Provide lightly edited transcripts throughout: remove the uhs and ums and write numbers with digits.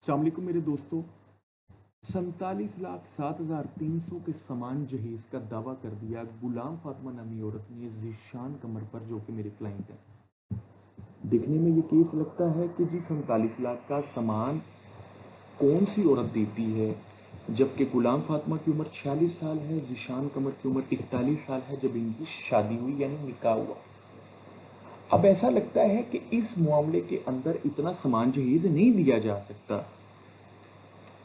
अस्सलामुअलैकुम मेरे दोस्तों। 47,07,300 के समान जहेज का दावा कर दिया गुलाम फातिमा नामी औरत ने ज़ीशान कमर पर, जो कि मेरे क्लाइंट है। दिखने में ये केस लगता है कि जी 47 लाख का सामान कौन सी औरत देती है, जबकि गुलाम फातिमा की उम्र 46 साल है, ज़ीशान कमर की उम्र 41 साल है जब इनकी शादी हुई यानी निकाह हुआ। अब ऐसा लगता है कि इस मामले के अंदर इतना समान जहेज नहीं दिया जा सकता।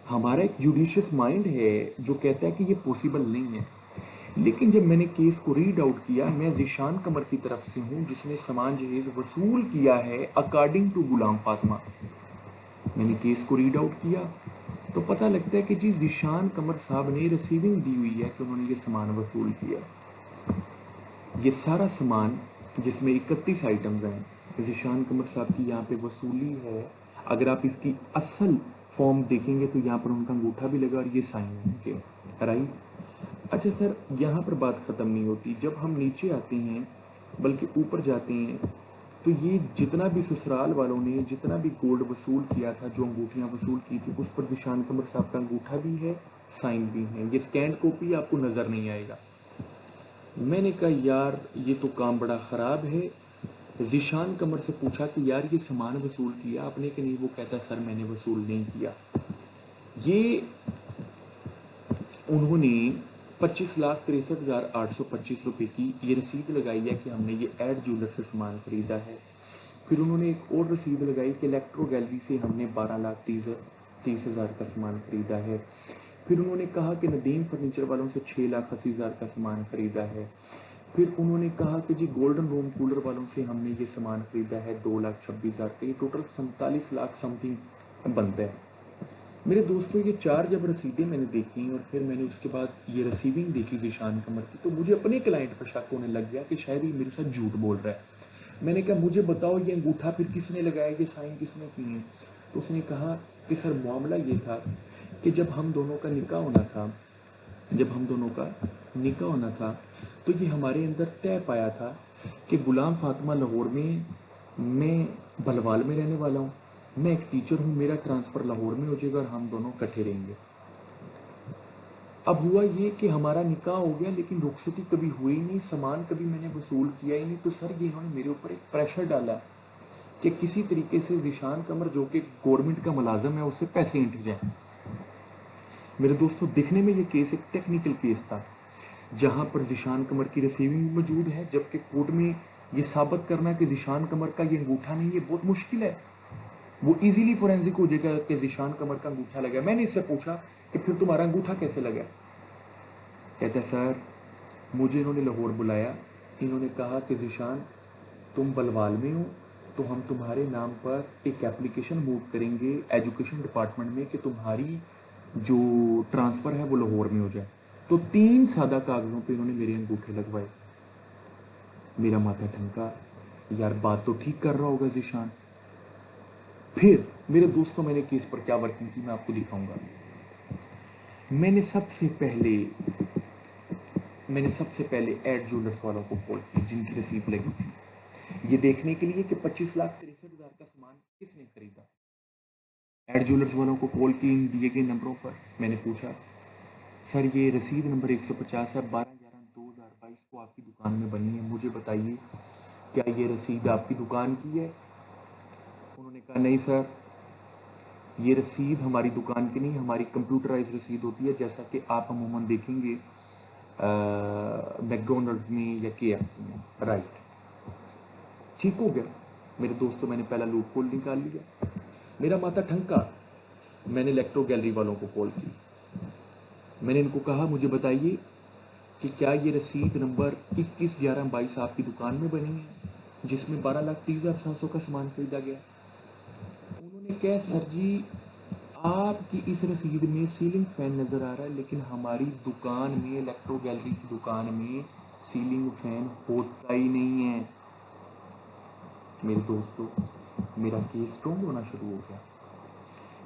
हमारा एक जुडिशियस माइंड है जो कहता है कि ये पॉसिबल नहीं है। लेकिन जब मैंने केस को रीड आउट किया, मैं ज़ीशान कमर की तरफ से हूँ जिसने समान जहेज वसूल किया है अकॉर्डिंग टू गुलाम फातिमा। मैंने केस को रीड आउट किया तो पता लगता है कि जी ज़ीशान कमर साहब ने रिसीविंग दी हुई है कि उन्होंने ये सामान वसूल किया। ये सारा सामान जिसमें 31 आइटम्स हैं, ज़ीशान कमर साहब की यहाँ पे वसूली है। अगर आप इसकी असल फॉर्म देखेंगे तो यहाँ पर उनका अंगूठा भी लगा और ये साइन है उनके, राइट। अच्छा सर, यहाँ पर बात ख़त्म नहीं होती। जब हम नीचे आते हैं, बल्कि ऊपर जाते हैं, तो ये जितना भी ससुराल वालों ने जितना भी गोल्ड वसूल किया था, जो अंगूठियाँ वसूल की थी, उस पर ज़ीशान कमर साहब का अंगूठा भी है, साइन भी है। ये स्कैन कॉपी आपको नज़र नहीं आएगा। मैंने कहा यार ये तो काम बड़ा ख़राब है। ज़ीशान कमर से पूछा कि यार ये सामान वसूल किया आपने कि नहीं? वो कहता सर मैंने वसूल नहीं किया। ये उन्होंने 25,63,825 रुपये की ये रसीद लगाई है कि हमने ये एड ज्वेलर से सामान खरीदा है। फिर उन्होंने एक और रसीद लगाई कि इलेक्ट्रो गैलरी से हमने 12,30,000 का सामान खरीदा है। फिर उन्होंने कहा कि नदीम फर्नीचर वालों से 6,80,000 का सामान खरीदा है। फिर उन्होंने कहा कि जी गोल्डन रूम कूलर वालों से हमने ये सामान खरीदा है 2,26,000 का। ये टोटल 47 लाख समथिंग बनता है। मेरे दोस्तों, ये चार जब रसीदें मैंने देखी और फिर मैंने उसके बाद ये रिसीविंग देखी ज़ीशान कमर की, तो मुझे अपने क्लाइंट पर शक होने लग गया कि शायद ये मेरे साथ झूठ बोल रहा है। मैंने कहा मुझे बताओ ये अंगूठा फिर किसने लगाया, ये साइन किसने किए? तो उसने कहा कि सर मामला ये था कि जब हम दोनों का निकाह होना था, तो ये हमारे अंदर तय पाया था कि गुलाम फातिमा लाहौर में, मैं भलवाल में रहने वाला हूँ, मैं एक टीचर हूँ, मेरा ट्रांसफ़र लाहौर में हो जाएगा और हम दोनों इकट्ठे रहेंगे। अब हुआ ये कि हमारा निकाह हो गया, लेकिन रुखसती कभी हुई नहीं, सामान कभी मैंने वसूल किया ही नहीं। तो सर ये इन्होंने मेरे ऊपर एक प्रेशर डाला कि किसी तरीके से ज़ीशान कमर, जो कि गवर्नमेंट का मुलाजिम है, उससे पैसे इंठ जाए। मेरे दोस्तों, दिखने में ये केस एक टेक्निकल केस था, जहाँ पर ज़ीशान कमर की रिसीविंग मौजूद है, जबकि कोर्ट में ये साबित करना कि ज़ीशान कमर का ये अंगूठा नहीं, ये बहुत मुश्किल है। वो इजीली फोरेंसिक हो जाएगा कि ज़ीशान कमर का अंगूठा लगा। मैंने इससे पूछा कि फिर तुम्हारा अंगूठा कैसे लगा? कहता है सर मुझे इन्होंने लाहौर बुलाया, इन्होंने कहा कि ज़ीशान तुम बलवाल में हो, तो हम तुम्हारे नाम पर एक एप्लीकेशन मूव करेंगे एजुकेशन डिपार्टमेंट में कि तुम्हारी जो ट्रांसफ़र है वो लाहौर में हो जाए। तो 3 सादा कागज़ों पे इन्होंने मेरे अंगूठे लगवाए। मेरा माथा ठनका, यार बात तो ठीक कर रहा होगा ज़ीशान। फिर मेरे दोस्तों, मैंने केस पर क्या वर्किंग की मैं आपको दिखाऊंगा। मैंने सबसे पहले एड ज्वेलर्स वालों को कॉल की जिनकी रसीद लगी थी, ये देखने के लिए कि 25,63,000 का सामान किसने खरीदा। एड ज्वेलर्स वालों को कॉल की इन दिए गए नंबरों पर। मैंने पूछा सर ये रसीद नंबर 150 है, 12/11/2022 को आपकी दुकान में बनी है, मुझे बताइए क्या ये रसीद आपकी दुकान की है? उन्होंने कहा नहीं सर, ये रसीद हमारी दुकान की नहीं, हमारी कंप्यूटराइज रसीद होती है, जैसा कि आप अमूमन देखेंगे मैकडोनल्ड्स में या KFC में, राइट। ठीक हो गया मेरे दोस्तों, मैंने पहला लूप होल निकाल लिया। मेरा माथा ठनका, मैंने इलेक्ट्रो गैलरी वालों को कॉल की। मैंने इनको कहा मुझे बताइए कि क्या ये रसीद नंबर 21/11/22 आपकी दुकान में बनी है, जिसमें 12,30,700 का सामान खरीदा गया? उन्होंने कहा सर जी आपकी इस रसीद में सीलिंग फैन नज़र आ रहा है, लेकिन हमारी दुकान में, इलेक्ट्रो गैलरी की दुकान में सीलिंग फैन होता ही नहीं है। मेरे दोस्तों, मेरा केस स्ट्रॉन्ग होना शुरू हो गया।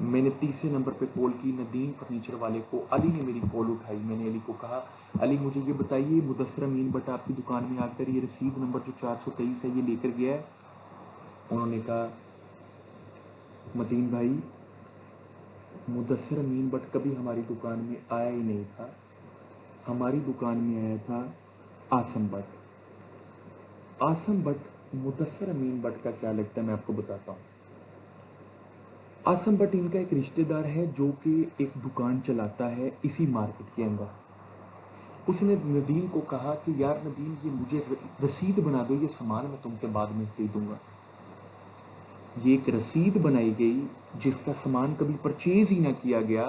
मैंने तीसरे नंबर पे कॉल की नदीम फर्नीचर वाले को। अली ने मेरी कॉल उठाई। मैंने अली को कहा अली मुझे ये बताइए मुदस्सर अमीन बट आपकी दुकान में आकर ये रसीद नंबर जो 423 है ये लेकर गया है? उन्होंने कहा मतीन भाई मुदस्सिर अमीन बट कभी हमारी दुकान में आया ही नहीं था। हमारी दुकान में आया था आसम बट। आसम बट मुदस्सिर अमीन बट का क्या लगता है मैं आपको बताता हूँ। आसम बट इनका एक रिश्तेदार है जो कि एक दुकान चलाता है इसी मार्केट के अंदर। उसने नदीम को कहा कि यार नदीम, ये मुझे रसीद बना दो, ये सामान मैं तुमसे बाद में खरीदूंगा। ये एक रसीद बनाई गई जिसका सामान कभी परचेज ही ना किया गया।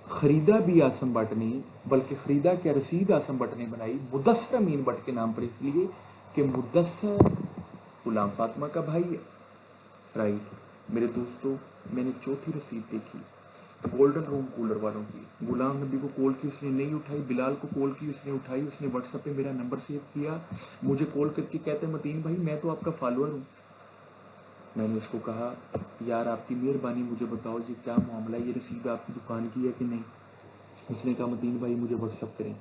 खरीदा भी आसम बट ने, बल्कि खरीदा क्या, रसीद आसम बट ने बनाई मुदस्सिर अमीन बट के नाम पर, इसलिए कि मुदस्सिर गुलाम फातिमा का भाई है। राइट मेरे दोस्तों, मैंने चौथी रसीद देखी गोल्डन रूम कूलर वालों की। गुलाम नबी को कॉल की, उसने नहीं उठाई। बिलाल को कॉल की, उसने उठाई। उसने व्हाट्सएप पे मेरा नंबर सेव किया, मुझे कॉल करके कहते हैं मतीन भाई मैं तो आपका फॉलोअर हूँ। मैंने उसको कहा यार आपकी मेहरबानी, मुझे बताओ ये क्या मामला है, ये रसीद आपकी दुकान की है कि नहीं। उसने कहा मतीन भाई मुझे व्हाट्सएप करें।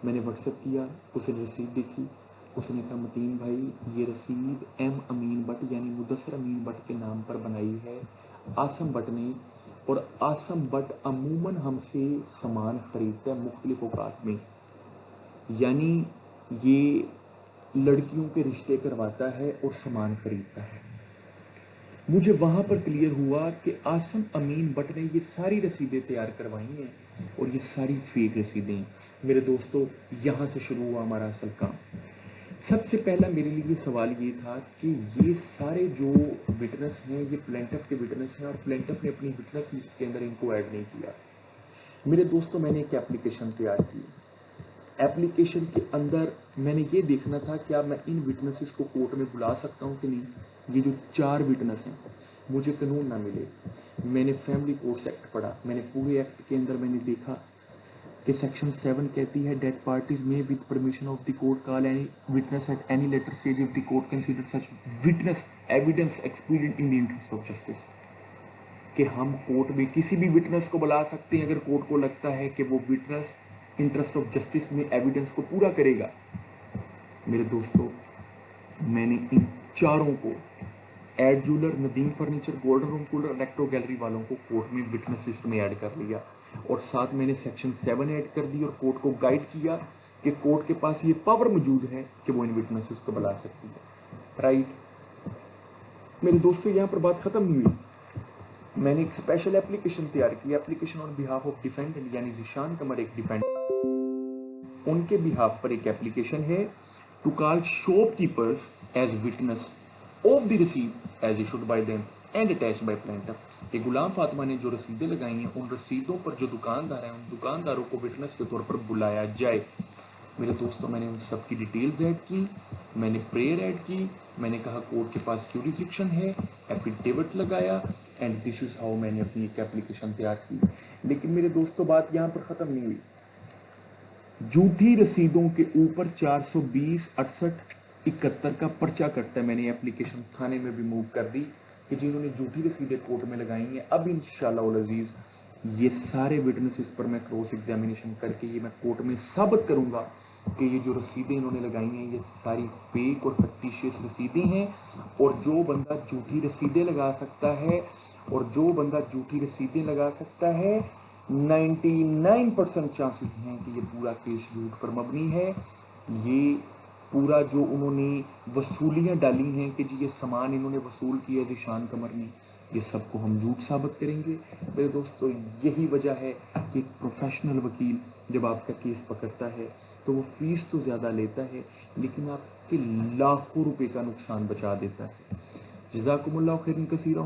मैंने व्हाट्सएप किया, उसने रसीद देखी। उसने कहा मतीन भाई ये रसीद एम अमीन बट यानी मुदस्सिर अमीन बट के नाम पर बनाई है आसम बट ने, और आसम बट अमूमन हमसे सामान खरीदता है मुख्तलिफ औकात में, यानी ये लड़कियों के रिश्ते करवाता है और सामान खरीदता है। मुझे वहां पर क्लियर हुआ कि आसम अमीन बट ने ये सारी रसीदें तैयार करवाई हैं और ये सारी फेक रसीदें। मेरे दोस्तों, यहाँ से शुरू हुआ हमारा असल काम। सबसे पहला मेरे लिए सवाल ये था कि ये सारे जो विटनेस हैं ये प्लेंटिफ के विटनेस हैं और प्लेंटिफ ने अपनी विटनेस लिस्ट के अंदर इनको ऐड नहीं किया। मेरे दोस्तों, मैंने एक एप्लीकेशन तैयार की। एप्लीकेशन के अंदर मैंने ये देखना था क्या मैं इन विटनेसेस को कोर्ट में बुला सकता हूँ कि नहीं। ये जो 4 विटनेस हैं मुझे कानून ना मिले। मैंने फैमिली कोर्ट्स एक्ट पढ़ा, मैंने पूरे एक्ट के अंदर मैंने देखा कि सेक्शन 7 कहती है that parties may with permission of the court call any witness at any later stage of the court consider such witness evidence expedient in the interest of justice. कि हम कोर्ट में किसी भी विटनेस को बुला सकते हैं अगर कोर्ट को लगता है कि वो विटनेस इंटरेस्ट ऑफ जस्टिस में एविडेंस को पूरा करेगा। मेरे दोस्तों, मैंने इन चारों को एड jeweller, Nadeem furniture, golden room cooler, electro gallery वालों को कोर्ट में विटनेस लिस्ट में ऐड कर लिया और साथ मैंने सेक्शन 7 ऐड कर दी और कोर्ट को गाइड किया कि कोर्ट के पास ये पावर मौजूद है कि वो इन विटनेसेस को बुला सकती है। राइट मेरे दोस्तों, यहाँ पर बात खत्म नहीं हुई। मैंने एक स्पेशल एप्लीकेशन तैयार की, application on behalf of defendant यानी ज़ीशान कमर एक डिफेंडेंट, उनके बिहाफ पर एक एप्लीकेशन है to call shopkeepers as witness of the रसीद as issued by them and attached by plaintiff. कि गुलाम फातिमा ने जो रसीदें लगाई हैं उन रसीदों पर जो दुकानदार हैं उन दुकानदारों को विटनेस के तौर पर बुलाया जाए। मेरे दोस्तों, मैंने उन सब की डिटेल्स ऐड की, मैंने प्रेयर ऐड की, मैंने कहा कोर्ट के पास ज्यूरिसडिक्शन है, एफिडेविट लगाया एंड दिस इज हाउ मैंने अपनी एक एप्लीकेशन तैयार की। लेकिन मेरे दोस्तों, बात यहाँ पर ख़त्म नहीं हुई। झूठी रसीदों के ऊपर 420 68 71 का पर्चा कटता है। मैंने एप्लीकेशन थाने में भी मूव कर दी कि जिन्होंने झूठी रसीदें कोर्ट में लगाई हैं, अब इंशाल्लाह अजीज ये सारे विटनेसेस पर मैं क्रॉस एग्जामिनेशन करके ये मैं कोर्ट में साबित करूंगा कि ये जो रसीदें इन्होंने लगाई हैं ये सारी फेक और फैक्टिशियस रसीदें हैं। और जो बंदा झूठी रसीदें लगा सकता है और जो बंदा झूठी रसीदें लगा सकता है 99% चांसेस हैं कि ये पूरा केस झूठ पर मबनी है। ये पूरा जो उन्होंने वसूलियां डाली हैं कि जी ये सामान इन्होंने वसूल किया ज़ीशान कमर ने, ये सबको हम झूठ साबित करेंगे। मेरे दोस्तों, यही वजह है कि एक प्रोफेशनल वकील जब आपका केस पकड़ता है तो वो फीस तो ज़्यादा लेता है लेकिन आपके लाखों रुपए का नुकसान बचा देता है। जज़ाकुमुल्लाह खैरन कसीरा।